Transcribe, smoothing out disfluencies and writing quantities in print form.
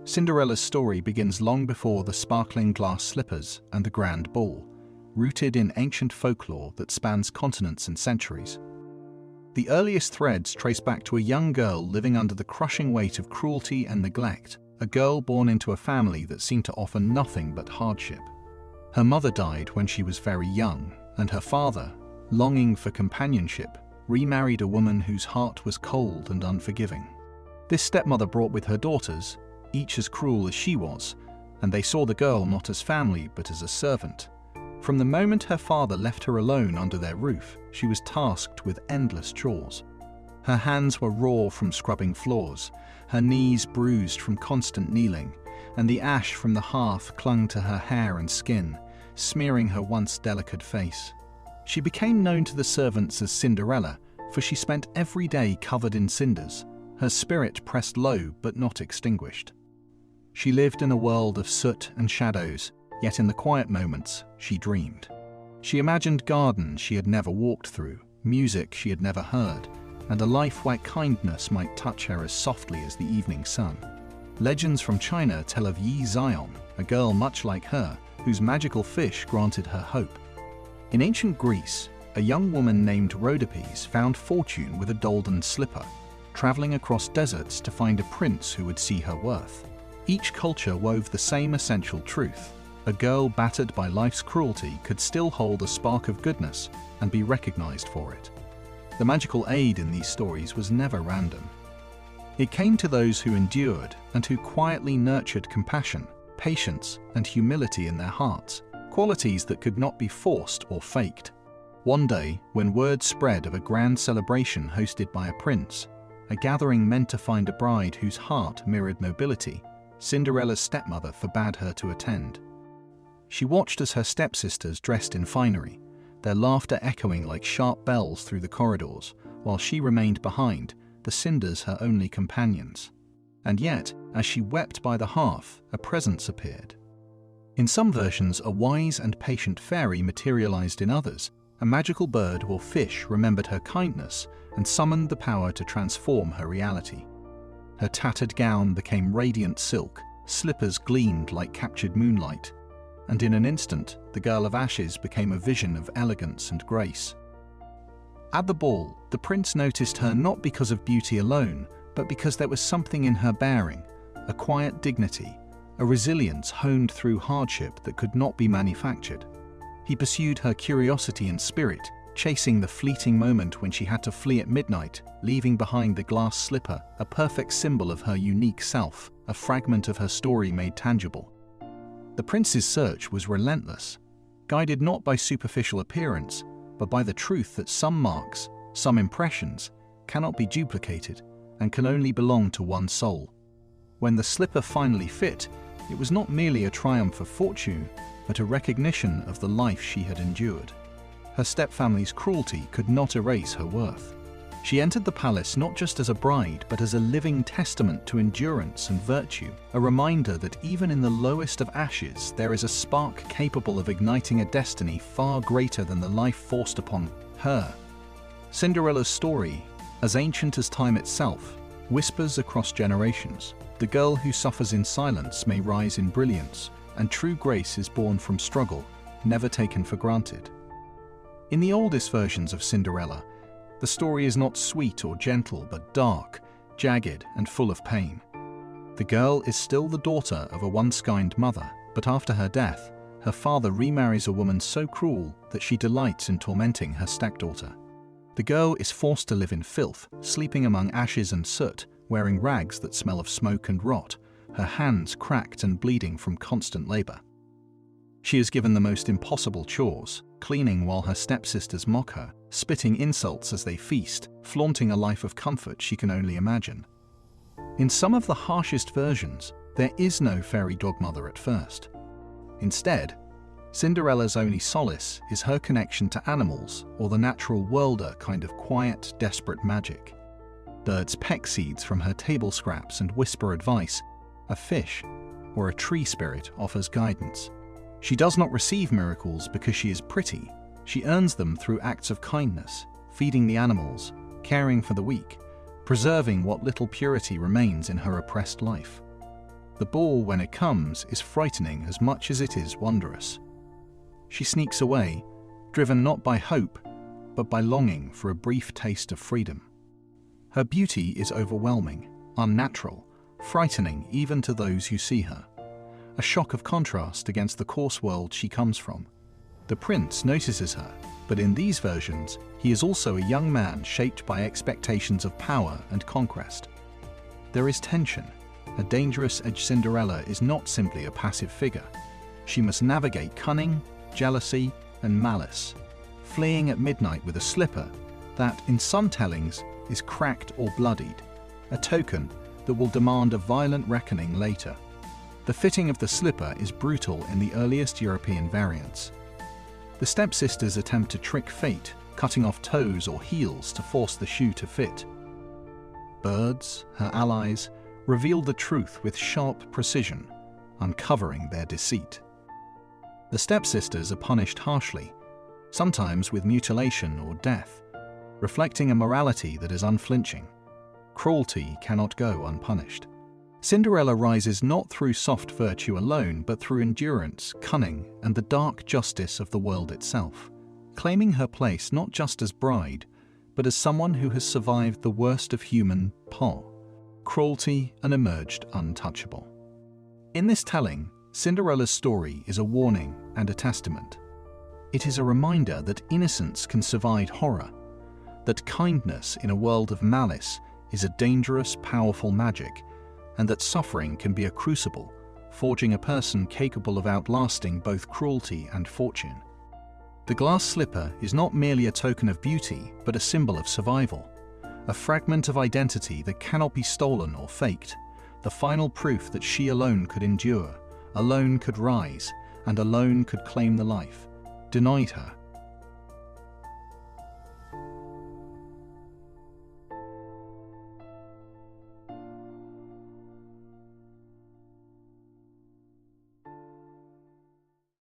Cinderella's story begins long before the sparkling glass slippers and the grand ball, rooted in ancient folklore that spans continents and centuries. The earliest threads trace back to a young girl living under the crushing weight of cruelty and neglect, a girl born into a family that seemed to offer nothing but hardship. Her mother died when she was very young, and her father, longing for companionship, remarried a woman whose heart was cold and unforgiving. This stepmother brought with her daughters, each as cruel as she was, and they saw the girl not as family but as a servant. From the moment her father left her alone under their roof, she was tasked with endless chores. Her hands were raw from scrubbing floors, her knees bruised from constant kneeling, and the ash from the hearth clung to her hair and skin, smearing her once delicate face. She became known to the servants as Cinderella, for she spent every day covered in cinders, her spirit pressed low but not extinguished. She lived in a world of soot and shadows, yet in the quiet moments, she dreamed. She imagined gardens she had never walked through, music she had never heard, and a life where kindness might touch her as softly as the evening sun. Legends from China tell of Yi Xion, a girl much like her, whose magical fish granted her hope. In ancient Greece, a young woman named Rhodopes found fortune with a golden slipper, traveling across deserts to find a prince who would see her worth. Each culture wove the same essential truth. A girl battered by life's cruelty could still hold a spark of goodness and be recognized for it. The magical aid in these stories was never random. It came to those who endured and who quietly nurtured compassion, patience, and humility in their hearts, qualities that could not be forced or faked. One day, when word spread of a grand celebration hosted by a prince, a gathering meant to find a bride whose heart mirrored nobility, Cinderella's stepmother forbade her to attend. She watched as her stepsisters dressed in finery, their laughter echoing like sharp bells through the corridors, while she remained behind, the cinders her only companions. And yet, as she wept by the hearth, a presence appeared. In some versions, a wise and patient fairy materialized in others. A magical bird or fish remembered her kindness and summoned the power to transform her reality. Her tattered gown became radiant silk, slippers gleamed like captured moonlight, and in an instant, the girl of ashes became a vision of elegance and grace. At the ball, the prince noticed her not because of beauty alone, but because there was something in her bearing, a quiet dignity, a resilience honed through hardship that could not be manufactured. He pursued her curiosity and spirit, chasing the fleeting moment when she had to flee at midnight, leaving behind the glass slipper, a perfect symbol of her unique self, a fragment of her story made tangible. The prince's search was relentless, guided not by superficial appearance, but by the truth that some marks, some impressions, cannot be duplicated and can only belong to one soul. When the slipper finally fit, it was not merely a triumph of fortune, but a recognition of the life she had endured. Her stepfamily's cruelty could not erase her worth. She entered the palace not just as a bride, but as a living testament to endurance and virtue, a reminder that even in the lowest of ashes, there is a spark capable of igniting a destiny far greater than the life forced upon her. Cinderella's story, as ancient as time itself, whispers across generations. The girl who suffers in silence may rise in brilliance, and true grace is born from struggle, never taken for granted. In the oldest versions of Cinderella, the story is not sweet or gentle, but dark, jagged, and full of pain. The girl is still the daughter of a once-kind mother, but after her death, her father remarries a woman so cruel that she delights in tormenting her stepdaughter. The girl is forced to live in filth, sleeping among ashes and soot, wearing rags that smell of smoke and rot, her hands cracked and bleeding from constant labor. She is given the most impossible chores, cleaning while her stepsisters mock her, spitting insults as they feast, flaunting a life of comfort she can only imagine. In some of the harshest versions, there is no fairy godmother at first. Instead, Cinderella's only solace is her connection to animals or the natural world, a kind of quiet, desperate magic. Birds peck seeds from her table scraps and whisper advice. A fish or a tree spirit offers guidance. She does not receive miracles because she is pretty. She earns them through acts of kindness, feeding the animals, caring for the weak, preserving what little purity remains in her oppressed life. The ball, when it comes, is frightening as much as it is wondrous. She sneaks away, driven not by hope, but by longing for a brief taste of freedom. Her beauty is overwhelming, unnatural, frightening even to those who see her. A shock of contrast against the coarse world she comes from. The prince notices her, but in these versions, he is also a young man shaped by expectations of power and conquest. There is tension. A dangerous-edged Cinderella is not simply a passive figure. She must navigate cunning, jealousy, and malice, fleeing at midnight with a slipper that, in some tellings, is cracked or bloodied, a token that will demand a violent reckoning later. The fitting of the slipper is brutal in the earliest European variants. The stepsisters attempt to trick fate, cutting off toes or heels to force the shoe to fit. Birds, her allies, reveal the truth with sharp precision, uncovering their deceit. The stepsisters are punished harshly, sometimes with mutilation or death, reflecting a morality that is unflinching. Cruelty cannot go unpunished. Cinderella rises not through soft virtue alone, but through endurance, cunning, and the dark justice of the world itself, claiming her place not just as bride, but as someone who has survived the worst of human cruelty and emerged untouchable. In this telling, Cinderella's story is a warning and a testament. It is a reminder that innocence can survive horror, that kindness in a world of malice is a dangerous, powerful magic, and that suffering can be a crucible, forging a person capable of outlasting both cruelty and fortune. The glass slipper is not merely a token of beauty, but a symbol of survival, a fragment of identity that cannot be stolen or faked, the final proof that she alone could endure, alone could rise, and alone could claim the life denied her